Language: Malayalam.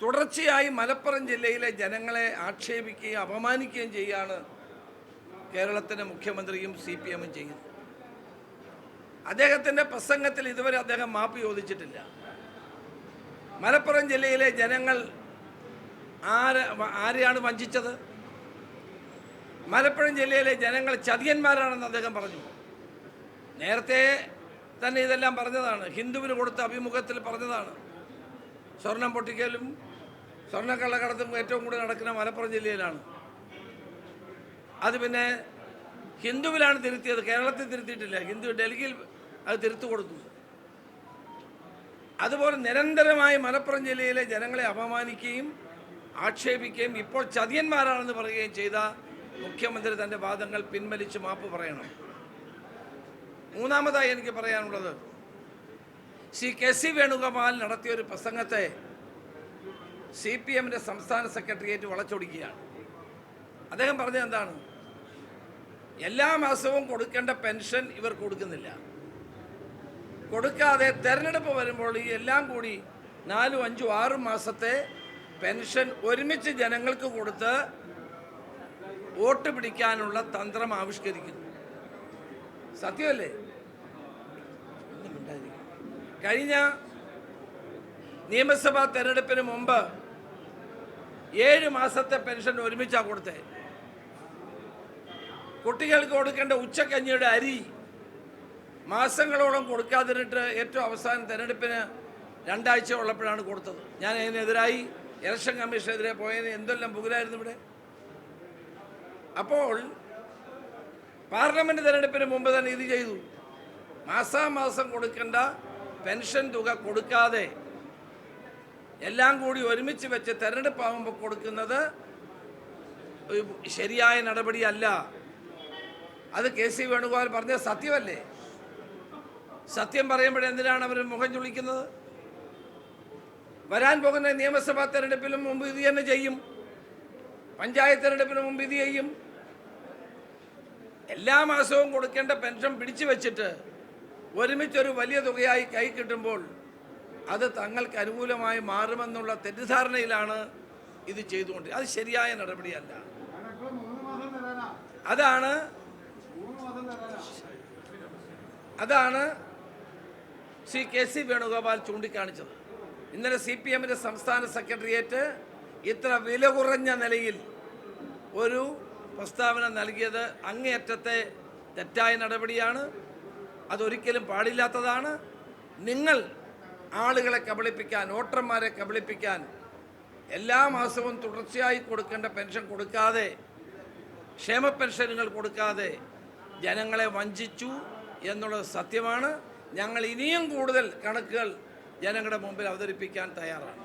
തുടർച്ചയായി മലപ്പുറം ജില്ലയിലെ ജനങ്ങളെ ആക്ഷേപിക്കുകയും അപമാനിക്കുകയും ചെയ്യുകയാണ് കേരളത്തിൻ്റെ മുഖ്യമന്ത്രിയും CPM-ഉം ചെയ്യുന്നത്. അദ്ദേഹത്തിൻ്റെ പ്രസംഗത്തിൽ ഇതുവരെ അദ്ദേഹം മാപ്പ് ചോദിച്ചിട്ടില്ല. മലപ്പുറം ജില്ലയിലെ ജനങ്ങൾ ആരെയാണ് വഞ്ചിച്ചത്? മലപ്പുറം ജില്ലയിലെ ജനങ്ങൾ ചതിയന്മാരാണെന്ന് അദ്ദേഹം പറഞ്ഞു. നേരത്തെ തന്നെ ഇതെല്ലാം പറഞ്ഞതാണ്. ഹിന്ദുവിന് കൊടുത്ത അഭിമുഖത്തിൽ പറഞ്ഞതാണ്. സ്വർണം പൊട്ടിക്കലും സ്വർണ്ണക്കള്ളക്കടത്തും ഏറ്റവും കൂടുതൽ നടക്കുന്ന മലപ്പുറം ജില്ലയിലാണ്. അത് പിന്നെ ഹിന്ദുവിലാണ് തിരുത്തിയത്, കേരളത്തിൽ തിരുത്തിയിട്ടില്ല. ഹിന്ദു ഡൽഹിയിൽ അത് തിരുത്തു കൊടുത്തു. അതുപോലെ നിരന്തരമായി മലപ്പുറം ജില്ലയിലെ ജനങ്ങളെ അപമാനിക്കുകയും ആക്ഷേപിക്കുകയും ഇപ്പോൾ ചതിയന്മാരാണെന്ന് പറയുകയും ചെയ്ത മുഖ്യമന്ത്രി തൻ്റെ വാദങ്ങൾ പിൻവലിച്ച് മാപ്പ് പറയണം. മൂന്നാമതായി എനിക്ക് പറയാനുള്ളത്, KC വേണുഗോപാൽ നടത്തിയൊരു പ്രസംഗത്തെ CPM-ൻ്റെ സംസ്ഥാന സെക്രട്ടേറിയറ്റ് വളച്ചൊടിക്കുകയാണ്. അദ്ദേഹം പറഞ്ഞത് എന്താണ്? എല്ലാ മാസവും കൊടുക്കേണ്ട പെൻഷൻ ഇവർ കൊടുക്കുന്നില്ല. കൊടുക്കാതെ തെരഞ്ഞെടുപ്പ് വരുമ്പോൾ ഈ എല്ലാം കൂടി 4, 5, 6 മാസത്തെ പെൻഷൻ ഒരുമിച്ച് ജനങ്ങൾക്ക് കൊടുത്ത് വോട്ട് പിടിക്കാനുള്ള തന്ത്രം ആവിഷ്കരിക്കുന്നു. സത്യമല്ലേ? കഴിഞ്ഞ നിയമസഭാ തെരഞ്ഞെടുപ്പിന് മുമ്പ് 7 മാസത്തെ പെൻഷൻ ഒരുമിച്ചാണ് കൊടുത്തത്. കുട്ടികൾക്ക് കൊടുക്കേണ്ട ഉച്ചക്കഞ്ഞിയുടെ അരി മാസങ്ങളോളം കൊടുക്കാതിരുന്നിട്ട് ഏറ്റവും അവസാനം തെരഞ്ഞെടുപ്പിന് 2 ആഴ്ച ഉള്ളപ്പോഴാണ് കൊടുത്തത്. ഞാൻ അതിനെതിരായി ഇലക്ഷൻ കമ്മീഷനെതിരെ പോയതിന് എന്തെല്ലാം പുകലായിരുന്നു ഇവിടെ. അപ്പോൾ പാർലമെൻറ്റ് തെരഞ്ഞെടുപ്പിന് മുമ്പ് തന്നെ ഇത് ചെയ്തു. മാസാമാസം കൊടുക്കേണ്ട പെൻഷൻ തുക കൊടുക്കാതെ എല്ലാം കൂടി ഒരുമിച്ച് വെച്ച് തെരഞ്ഞെടുപ്പാകുമ്പോൾ കൊടുക്കുന്നത് ശരിയായ നടപടിയല്ല. അത് KC വേണുഗോപാൽ പറഞ്ഞ സത്യമല്ലേ? സത്യം പറയുമ്പോഴെന്തിനാണ് അവർ മുഖം ചുളിക്കുന്നത്? വരാൻ പോകുന്ന നിയമസഭാ തെരഞ്ഞെടുപ്പിലും മുമ്പ് ഇത് തന്നെ ചെയ്യും. പഞ്ചായത്ത് തെരഞ്ഞെടുപ്പിന് മുമ്പ് ഇത് ചെയ്യും. എല്ലാ മാസവും കൊടുക്കേണ്ട പെൻഷൻ പിടിച്ചു വെച്ചിട്ട് ഒരുമിച്ചൊരു വലിയ തുകയായി കൈ കിട്ടുമ്പോൾ അത് തങ്ങൾക്ക് അനുകൂലമായി മാറുമെന്നുള്ള തെറ്റിദ്ധാരണയിലാണ് ഇത് ചെയ്തുകൊണ്ട്. അത് ശരിയായ നടപടിയല്ല. അതാണ് KC വേണുഗോപാൽ ചൂണ്ടിക്കാണിച്ചത്. ഇന്നലെ CPM-ൻ്റെ സംസ്ഥാന സെക്രട്ടേറിയറ്റ് ഇത്ര വില കുറഞ്ഞ നിലയിൽ ഒരു പ്രസ്താവന നൽകിയത് അങ്ങേയറ്റത്തെ തെറ്റായ നടപടിയാണ്. അതൊരിക്കലും പാടില്ലാത്തതാണ്. നിങ്ങൾ ആളുകളെ കബളിപ്പിക്കാൻ, വോട്ടർമാരെ കബളിപ്പിക്കാൻ എല്ലാ മാസവും തുടർച്ചയായി കൊടുക്കേണ്ട പെൻഷൻ കൊടുക്കാതെ, ക്ഷേമ പെൻഷനുകൾ കൊടുക്കാതെ ജനങ്ങളെ വഞ്ചിച്ചു എന്നുള്ളത് സത്യമാണ്. ഞങ്ങൾ ഇനിയും കൂടുതൽ കണക്കുകൾ ജനങ്ങളുടെ മുമ്പിൽ അവതരിപ്പിക്കാൻ തയ്യാറാണ്.